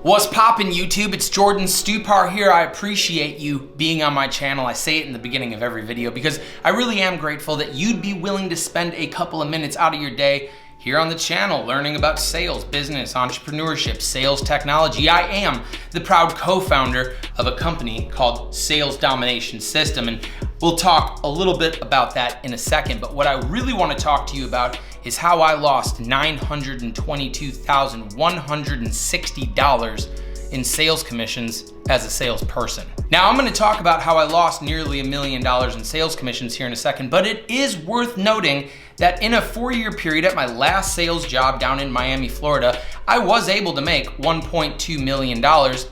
What's poppin' YouTube? It's Jordan Stupar here. I appreciate you being on my channel. I say it in the beginning of every video because I really am grateful that you'd be willing to spend a couple of minutes out of your day here on the channel learning about sales, business, entrepreneurship, sales technology. I am the proud co-founder of a company called Sales Domination System, and we'll talk a little bit about that in a second. But what I really want to talk to you about is how I lost $922,160 in sales commissions as a salesperson. Now I'm gonna talk about how I lost nearly $1 million in sales commissions here in a second, but it is worth noting that in a 4-year period at my last sales job down in Miami, Florida, I was able to make $1.2 million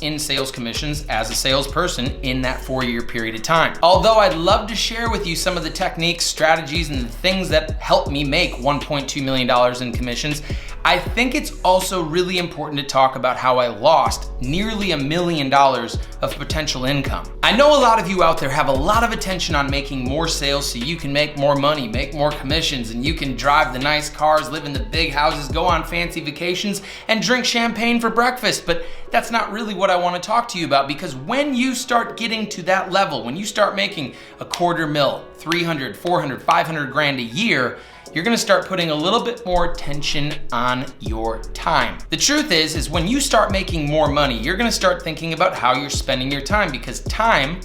in sales commissions as a salesperson in that 4-year period of time. Although I'd love to share with you some of the techniques, strategies, and the things that helped me make $1.2 million in commissions, I think it's also really important to talk about how I lost nearly $1 million of potential income. I know a lot of you out there have a lot of attention on making more sales so you can make more money, make more commissions, and you can drive the nice cars, live in the big houses, go on fancy vacations, and drink champagne for breakfast. But that's not really what I want to talk to you about, because when you start getting to that level, when you start making $250,000, $300,000, $400,000, $500,000 a year, you're gonna start putting a little bit more attention on your time. The truth is when you start making more money, you're gonna start thinking about how you're spending your time, because time,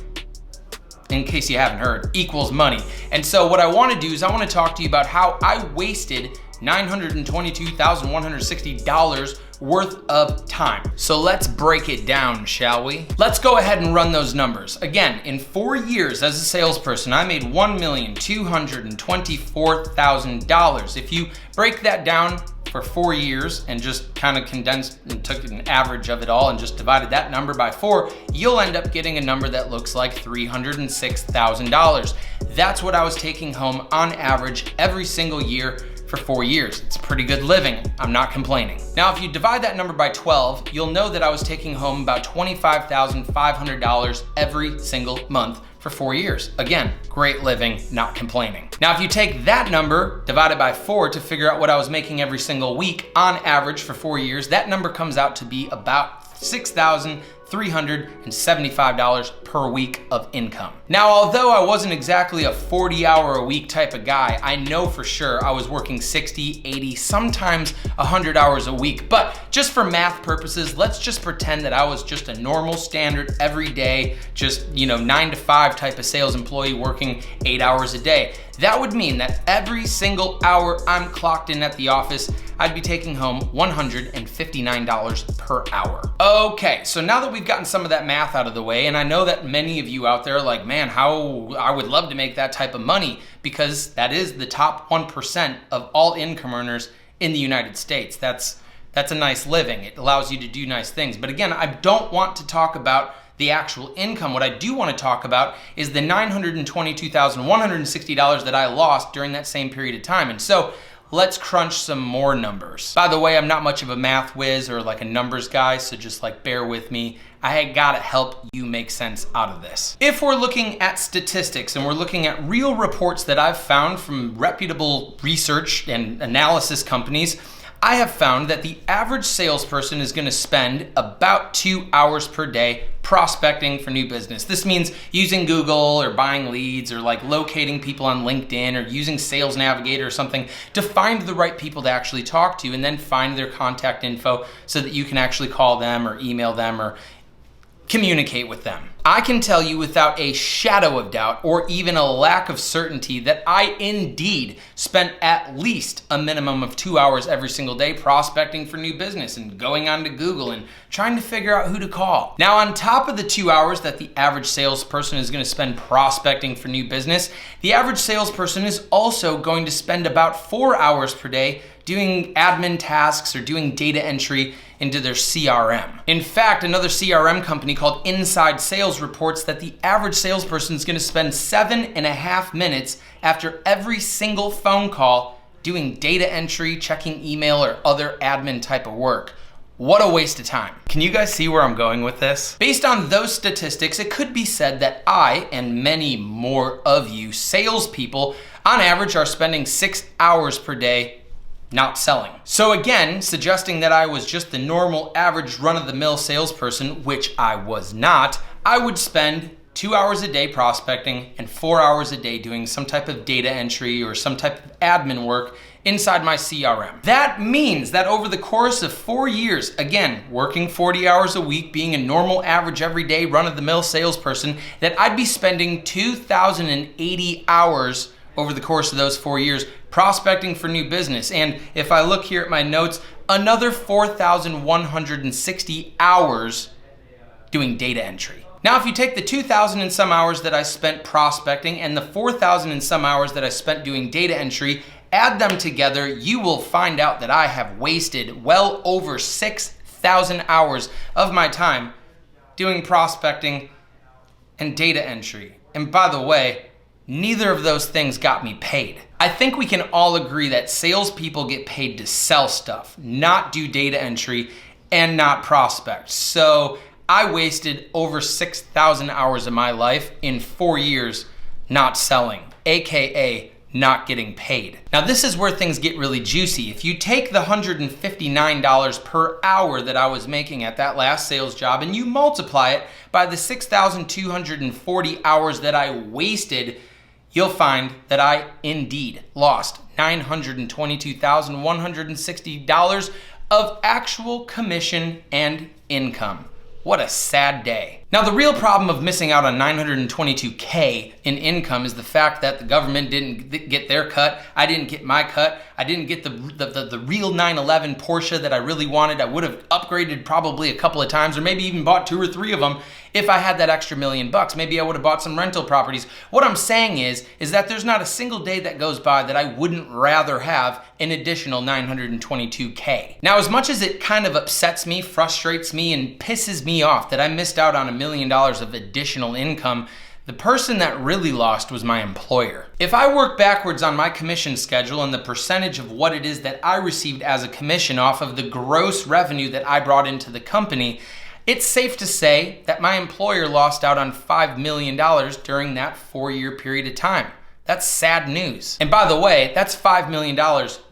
in case you haven't heard, equals money. And so what I wanna do is I wanna talk to you about how I wasted $922,160 worth of time. So let's break it down, shall we? Let's go ahead and run those numbers. Again, in 4 years as a salesperson, I made $1,224,000. If you break that down for 4 years and just kind of condensed and took an average of it all and just divided that number by 4, you'll end up getting a number that looks like $306,000. That's what I was taking home on average every single year for 4 years. It's pretty good living. I'm not complaining. Now, if you divide that number by 12, you'll know that I was taking home about $25,500 every single month for 4 years. Again, great living, not complaining. Now, if you take that number divided by 4 to figure out what I was making every single week on average for 4 years, that number comes out to be about $6,375 per week of income. Now, although I wasn't exactly a 40-hour-a-week type of guy, I know for sure I was working 60, 80, sometimes 100 hours a week. But just for math purposes, let's just pretend that I was just a normal, standard, everyday, just 9 to 5 type of sales employee working 8 hours a day. That would mean that every single hour I'm clocked in at the office, I'd be taking home $159 per hour. Okay, so now that we've gotten some of that math out of the way, and I know that many of you out there are like, man, how I would love to make that type of money, because that is the top 1% of all income earners in the United States. That's a nice living. It allows you to do nice things. But again, I don't want to talk about the actual income. What I do want to talk about is the $922,160 that I lost during that same period of time. And so let's crunch some more numbers. By the way, I'm not much of a math whiz or like a numbers guy, so just bear with me. I gotta help you make sense out of this. If we're looking at statistics and we're looking at real reports that I've found from reputable research and analysis companies, I have found that the average salesperson is gonna spend about 2 hours per day prospecting for new business. This means using Google or buying leads or locating people on LinkedIn or using Sales Navigator or something to find the right people to actually talk to, and then find their contact info so that you can actually call them or email them or communicate with them. I can tell you without a shadow of doubt or even a lack of certainty that I indeed spent at least a minimum of 2 hours every single day prospecting for new business and going onto Google and trying to figure out who to call. Now, on top of the 2 hours that the average salesperson is going to spend prospecting for new business, the average salesperson is also going to spend about 4 hours per day doing admin tasks or doing data entry into their CRM. In fact, another CRM company called Inside Sales reports that the average salesperson is going to spend 7.5 minutes after every single phone call doing data entry, checking email, or other admin type of work. What a waste of time. Can you guys see where I'm going with this? Based on those statistics, it could be said that I, and many more of you salespeople, on average are spending 6 hours per day not selling. So again, suggesting that I was just the normal average run-of-the-mill salesperson, which I was not, I would spend 2 hours a day prospecting and 4 hours a day doing some type of data entry or some type of admin work inside my CRM. That means that over the course of 4 years, again, working 40 hours a week, being a normal average everyday run-of-the-mill salesperson, that I'd be spending 2,080 hours over the course of those 4 years prospecting for new business. And if I look here at my notes, another 4,160 hours doing data entry. Now, if you take the 2,000 and some hours that I spent prospecting and the 4,000 and some hours that I spent doing data entry, add them together, you will find out that I have wasted well over 6,000 hours of my time doing prospecting and data entry. And by the way, neither of those things got me paid. I think we can all agree that salespeople get paid to sell stuff, not do data entry and not prospect. So I wasted over 6,000 hours of my life in 4 years not selling, AKA not getting paid. Now this is where things get really juicy. If you take the $159 per hour that I was making at that last sales job and you multiply it by the 6,240 hours that I wasted, you'll find that I indeed lost $922,160 of actual commission and income. What a sad day. Now, the real problem of missing out on $922K in income is the fact that the government didn't get their cut. I didn't get my cut. I didn't get the real 911 Porsche that I really wanted. I would have upgraded probably a couple of times, or maybe even bought 2 or 3 of them if I had that extra $1 million. Maybe I would have bought some rental properties. What I'm saying is that there's not a single day that goes by that I wouldn't rather have an additional $922K. Now, as much as it kind of upsets me, frustrates me, and pisses me off that I missed out on $1 million of additional income, the person that really lost was my employer. If I work backwards on my commission schedule and the percentage of what it is that I received as a commission off of the gross revenue that I brought into the company, it's safe to say that my employer lost out on $5 million during that 4-year period of time. That's sad news. And by the way, that's $5 million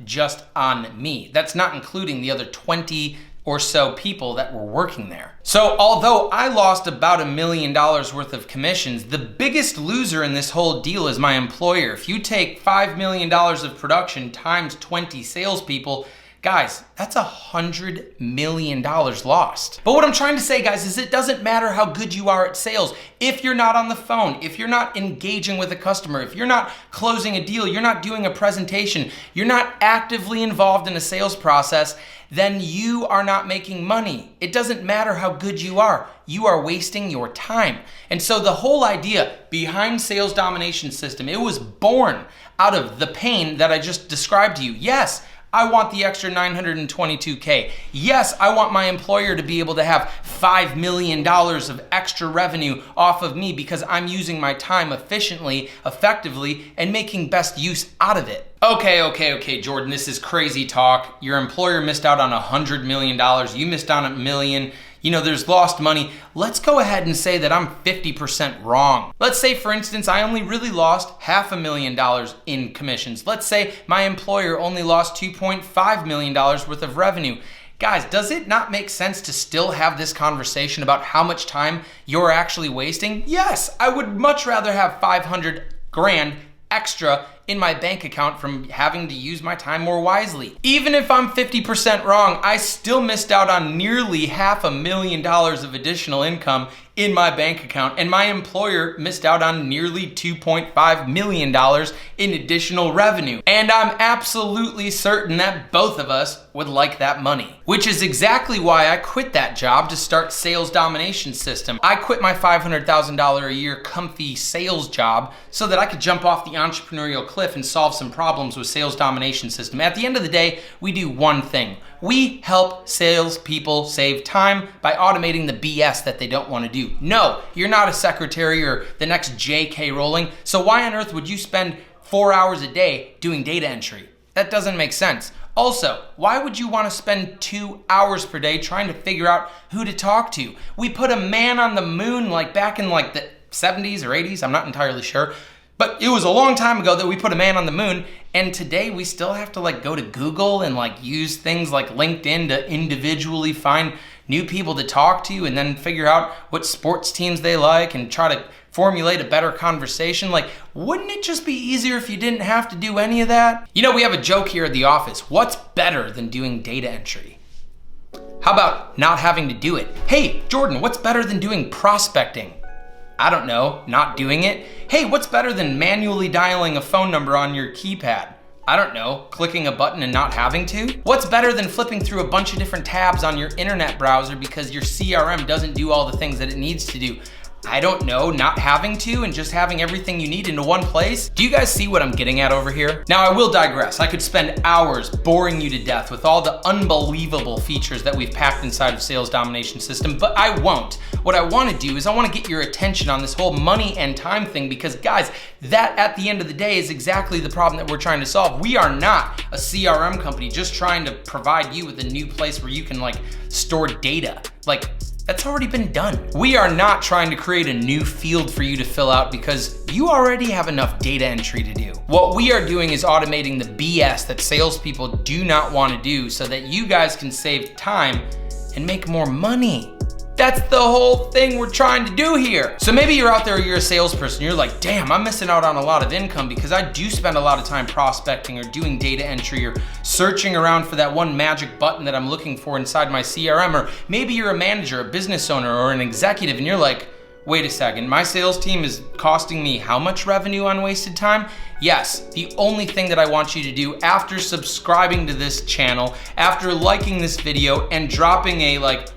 just on me. That's not including the other 20 or so people that were working there. So although I lost about $1 million worth of commissions, the biggest loser in this whole deal is my employer. If you take $5 million of production times 20 salespeople, guys, that's $100 million lost. But what I'm trying to say, guys, is it doesn't matter how good you are at sales. If you're not on the phone, if you're not engaging with a customer, if you're not closing a deal, you're not doing a presentation, you're not actively involved in a sales process, then you are not making money. It doesn't matter how good you are wasting your time. And so the whole idea behind Sales Domination System, it was born out of the pain that I just described to you. Yes, I want the extra $922K. Yes, I want my employer to be able to have $5 million of extra revenue off of me because I'm using my time efficiently, effectively, and making best use out of it. Okay, Jordan, this is crazy talk. Your employer missed out on $100 million. You missed out on $1 million. You know, there's lost money. Let's go ahead and say that I'm 50% wrong. Let's say, for instance, I only really lost $500,000 in commissions. Let's say my employer only lost $2.5 million worth of revenue. Guys, does it not make sense to still have this conversation about how much time you're actually wasting? Yes, I would much rather have 500 grand extra in my bank account from having to use my time more wisely. Even if I'm 50% wrong, I still missed out on nearly $500,000 of additional income in my bank account, and my employer missed out on nearly $2.5 million in additional revenue. And I'm absolutely certain that both of us would like that money, which is exactly why I quit that job to start Sales Domination System. I quit my $500,000 a year comfy sales job so that I could jump off the entrepreneurial cliff and solve some problems with Sales Domination System. At the end of the day, we do one thing. We help salespeople save time by automating the BS that they don't want to do. No, you're not a secretary or the next J.K. Rowling, so why on earth would you spend 4 hours a day doing data entry? That doesn't make sense. Also, why would you want to spend 2 hours per day trying to figure out who to talk to? We put a man on the moon like back in like the 70s or 80s, I'm not entirely sure. But it was a long time ago that we put a man on the moon, and today we still have to like go to Google and like use things like LinkedIn to individually find new people to talk to and then figure out what sports teams they like and try to formulate a better conversation. Like, wouldn't it just be easier if you didn't have to do any of that? You know, we have a joke here at the office. What's better than doing data entry? How about not having to do it? Hey, Jordan, what's better than doing prospecting? I don't know, not doing it. Hey, what's better than manually dialing a phone number on your keypad? I don't know, clicking a button and not having to? What's better than flipping through a bunch of different tabs on your internet browser because your CRM doesn't do all the things that it needs to do? I don't know, not having to and just having everything you need into one place? Do you guys see what I'm getting at over here? Now I will digress. I could spend hours boring you to death with all the unbelievable features that we've packed inside of Sales Domination System, but I won't. What I wanna do is I wanna get your attention on this whole money and time thing, because guys, that at the end of the day is exactly the problem that we're trying to solve. We are not a CRM company just trying to provide you with a new place where you can like store data. Like, that's already been done. We are not trying to create a new field for you to fill out because you already have enough data entry to do. What we are doing is automating the BS that salespeople do not want to do so that you guys can save time and make more money. That's the whole thing we're trying to do here. So maybe you're out there, you're a salesperson, you're like, damn, I'm missing out on a lot of income because I do spend a lot of time prospecting or doing data entry or searching around for that one magic button that I'm looking for inside my CRM. Or maybe you're a manager, a business owner, or an executive and you're like, wait a second, my sales team is costing me how much revenue on wasted time? Yes, the only thing that I want you to do after subscribing to this channel, after liking this video and dropping a like,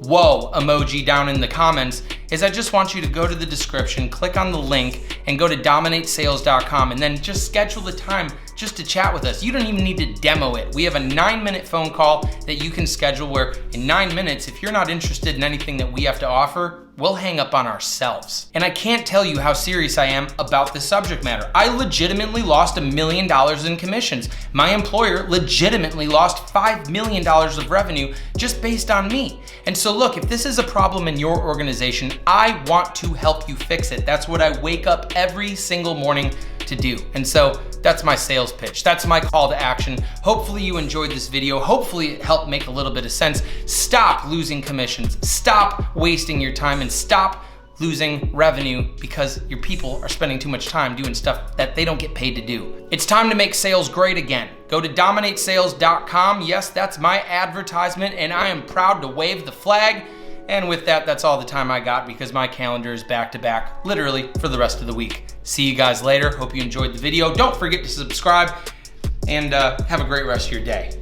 whoa emoji down in the comments, is I just want you to go to the description, click on the link, and go to dominatesales.com and then just schedule the time just to chat with us. You don't even need to demo it. We have a 9-minute phone call that you can schedule where in 9 minutes, if you're not interested in anything that we have to offer, we'll hang up on ourselves. And I can't tell you how serious I am about this subject matter. I legitimately lost $1 million in commissions. My employer legitimately lost $5 million of revenue just based on me. And so look, if this is a problem in your organization, I want to help you fix it. That's what I wake up every single morning to do. And so that's my sales pitch. That's my call to action. Hopefully you enjoyed this video. Hopefully it helped make a little bit of sense. Stop losing commissions. Stop wasting your time and stop losing revenue because your people are spending too much time doing stuff that they don't get paid to do. It's time to make sales great again. Go to dominatesales.com. Yes, that's my advertisement and I am proud to wave the flag. And with that, that's all the time I got because my calendar is back to back, literally for the rest of the week. See you guys later. Hope you enjoyed the video. Don't forget to subscribe and have a great rest of your day.